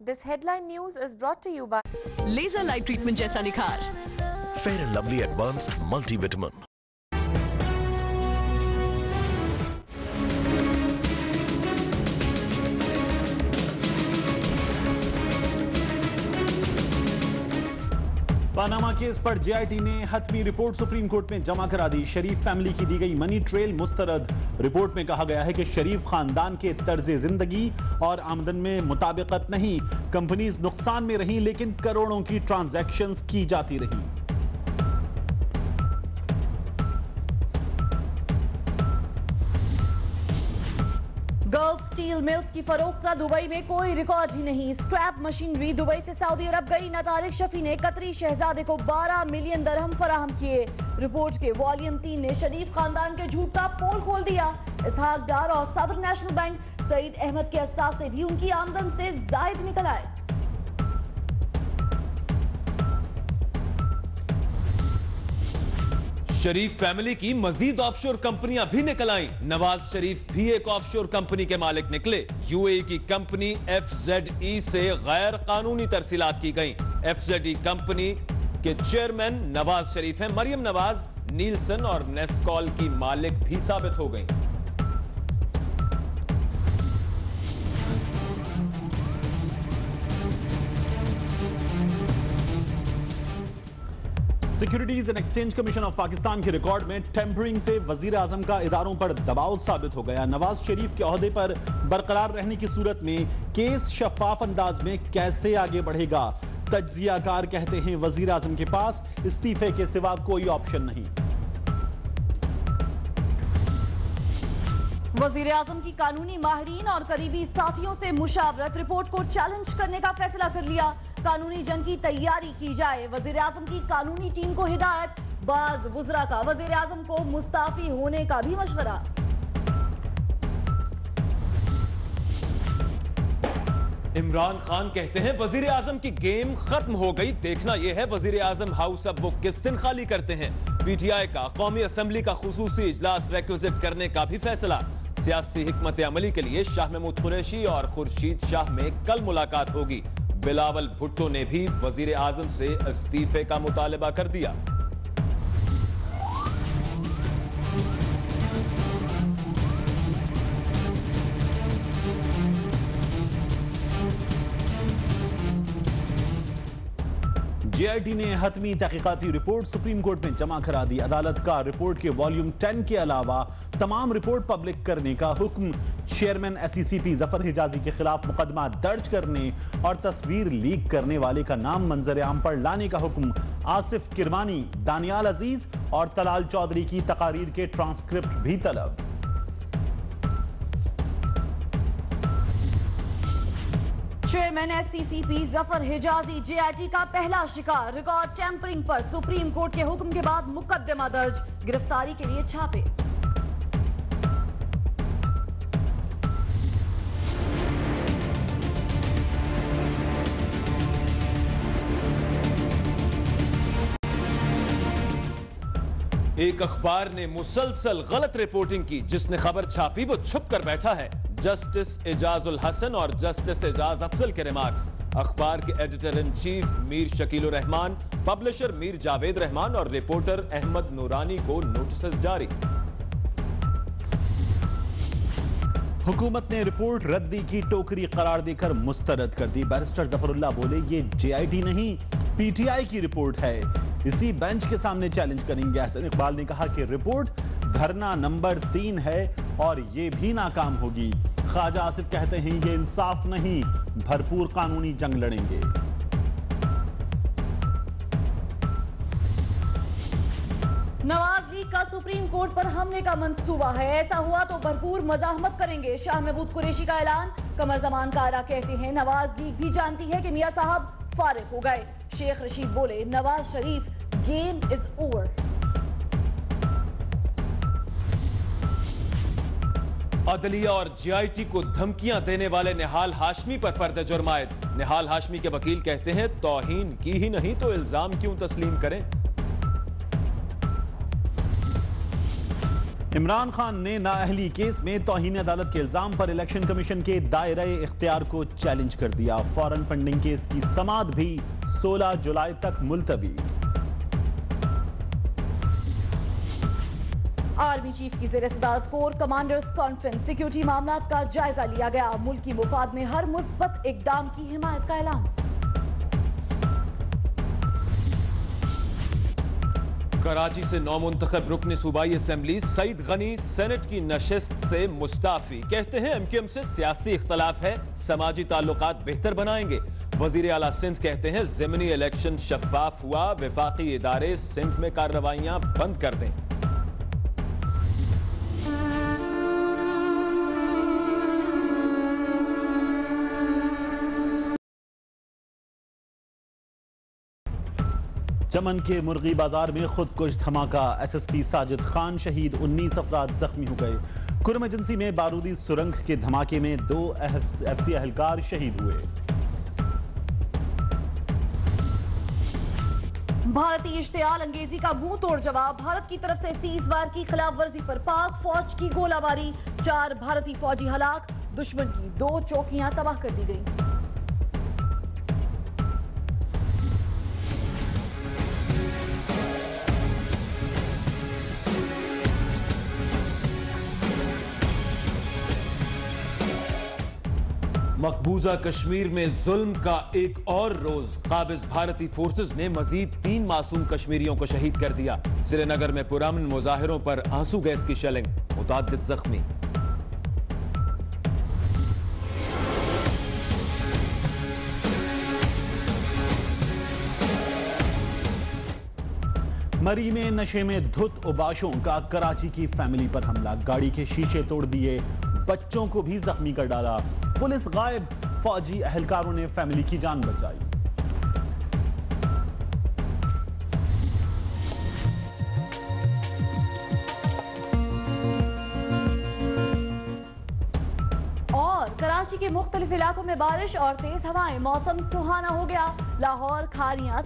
This headline news is brought to you by laser light treatment जैसा निखार, Fair and Lovely Advanced Multivitamin. Panama case पर JIT ने हतमी report supreme court में जमा करा दी। शरीफ फैमिली की दी गई मनी ट्रेल मुस्तरद। रिपोर्ट में कहा गया है कि शरीफ खानदान के तर्ज जिंदगी और आमदन में मुताबिकत नहीं। कंपनीज नुकसान में रहीं लेकिन करोड़ों की ट्रांजैक्शंस की जाती रहीं। गर्ल्स स्टील मिल्स की फरोख्त का दुबई में कोई रिकॉर्ड ही नहीं। स्क्रैप मशीनरी दुबई से सऊदी अरब गई। तारिक शफी ने कतरी शहजादे को 12 मिलियन दरहम फराहम किए। रिपोर्ट के वॉल्यूम 3 ने शरीफ खानदान के झूठ का पोल खोल दिया। इसहाक डार और सदर नेशनल बैंक सईद अहमद के असासे भी उनकी आमदन से जायद निकल आए। शरीफ फैमिली की मजीद ऑफशोर कंपनियां भी निकल आईं। नवाज शरीफ भी एक ऑफशोर कंपनी के मालिक निकले। यूएई की कंपनी एफजेडई से गैर कानूनी तरसीलात की गईं। एफजेडई कंपनी के चेयरमैन नवाज शरीफ हैं। मरियम नवाज नीलसन और नेस्कॉल की मालिक भी साबित हो गईं। Securities and exchange commission of Pakistan के रिकॉर्ड में टेम्परिंग से वजीर आजम का इदारों पर दबाव साबित हो गया। नवाज शरीफ के ओहदे पर बरकरार रहने की सूरत में केस शफाफ अंदाज में कैसे आगे बढ़ेगा। तज्जियाकार कहते हैं वजीर आजम के पास इस्तीफे के सिवा कोई ऑप्शन नहीं। वजीर आजम की कानूनी माहिरीन और करीबी साथियों से मुशावरत। रिपोर्ट को चैलेंज करने का फैसला कर लिया। कानूनी जंग की तैयारी की जाए। वजीर आजम की कानूनी टीम को हिदायत। बाज वुज़रा का वजीर आजम को मुस्ताफी होने का भी मशवरा। इमरान खान कहते हैं वजीर आजम की गेम खत्म हो गई। देखना यह है वजीर आजम हाउस अब वो किस दिन खाली करते हैं। पीटीआई का कौमी असम्बली का खुसूसी इजलास रिक्विजिट करने का भी फैसला। सियासी हिकमत अमली के लिए शाह महमूद कुरैशी और खुर्शीद शाह में कल मुलाकात होगी। बिलावल भुट्टो ने भी वजीर आजम से इस्तीफे का मुतालबा कर दिया। जेआईटी ने हतमी तहकीकाती रिपोर्ट सुप्रीम कोर्ट में जमा करा दी। अदालत का रिपोर्ट के वॉल्यूम 10 के अलावा तमाम रिपोर्ट पब्लिक करने का हुक्म। चेयरमैन एससीसीपी जफर हिजाजी के खिलाफ मुकदमा दर्ज करने और तस्वीर लीक करने वाले का नाम मंजर आम पर लाने का हुक्म। आसिफ किरमानी, दानियाल अजीज और तलाल चौधरी की तकारीर के ट्रांसक्रिप्ट भी तलब। चेयरमैन एससीसीपी जफर हिजाजी जेआईटी का पहला शिकार। रिकॉर्ड टेम्परिंग पर सुप्रीम कोर्ट के हुक्म के बाद मुकदमा दर्ज। गिरफ्तारी के लिए छापे। एक अखबार ने मुसलसल गलत रिपोर्टिंग की। जिसने खबर छापी वो छुप कर बैठा है। जस्टिस एजाजुल हसन और जस्टिस एजाज अफजल के रिमार्क्स। अखबार के editor in chief Mir Shakeel Rahman, publisher Mir Javed Rahman और रिपोर्टर अहमद नूरानी को नोटिस जारी। हुकूमत ने रिपोर्ट रद्दी की टोकरी करार देकर मुस्तरद कर दी। बैरिस्टर जफरुल्लाह बोले ये जेआईटी नहीं पीटीआई की रिपोर्ट है। इसी बेंच के सामने चैलेंज करेंगे। हसन इकबाल ने कहा कि रिपोर्ट धरना नंबर 3 है और ये भी नाकाम होगी। ख्वाजा आसिफ कहते हैं ये इंसाफ नहीं, भरपूर कानूनी जंग लड़ेंगे। नवाज लीग का सुप्रीम कोर्ट पर हमले का मंसूबा है। ऐसा हुआ तो भरपूर मजाहमत करेंगे। शाह महमूद कुरैशी का ऐलान। कमर जमान कारा कहते हैं नवाज लीग भी जानती है कि मियां साहब फारिग हो गए। शेख रशीद बोले Nawaz Sharif game is over. अदलिया और जेआईटी को धमकियां देने वाले निहाल हाशमी पर फर्द जुर्म आयद। निहाल हाशमी के वकील कहते हैं तौहीन की ही नहीं तो इल्जाम क्यों तस्लीम करें। इमरान खान ने नाअहली केस में तौहीन अदालत के इल्जाम पर इलेक्शन कमीशन के दायरे इख्तियार को चैलेंज कर दिया। फॉरेन फंडिंग केस की समाअत भी 16 जुलाई तक मुलतवी। आर्मी चीफ की ज़ेर सदारत कोर कमांडर्स कॉन्फ्रेंस, सिक्योरिटी मामलात का जायजा लिया गया। मुल्की मुफाद में हर मुस्बत इकदाम की हिमायत का ऐलान। कराची से नौमुंतखब रुकन सूबाई असेंबली सईद गनी सेनेट की नशिस्त से मुस्ताफी। कहते हैं एमकेएम से सियासी इख्तलाफ है, समाजी ताल्लुकात बेहतर बनाएंगे। वजीर आला सिंध कहते हैं ज़िमनी इलेक्शन शफाफ हुआ, वफाकी इदारे सिंध में कार्रवाइयां बंद कर दें। चमन के मुर्गी बाजार में खुदकुश धमाका, एसएसपी साजिद खान शहीद, 19 अफराद जख्मी हो गए। कुरम एजेंसी में बारूदी सुरंग के धमाके में 2 एफसी एहलकार शहीद हुए। भारतीय इश्तियाल अंगेजी का मुंह तोड़ जवाब, भारत की तरफ से सीजवार की खिलाफ वर्जी पर पाक फौज की गोलाबारी, 4 भारतीय फौजी हलाक, दुश्मन की 2 चौकियां तबाह कर दी गई। मकबूजा कश्मीर में जुल्म का एक और रोज, काबिज भारतीय फोर्सेस ने मजीद 3 मासूम कश्मीरियों को शहीद कर दिया। श्रीनगर में पुरअमन मुजाहिरों पर आंसू गैस की शेलिंग, मुतअद्दिद जख्मी। मरी में नशे में धुत उबाशों का कराची की फैमिली पर हमला, गाड़ी के शीशे तोड़ दिए, बच्चों को भी जख्मी कर डाला। पुलिस गायब, फौजी अहलकारों ने फैमिली की जान बचाई। और कराची के मुख्तलिफ इलाकों में बारिश और तेज हवाएं, मौसम सुहाना हो गया। लाहौर, खारियां,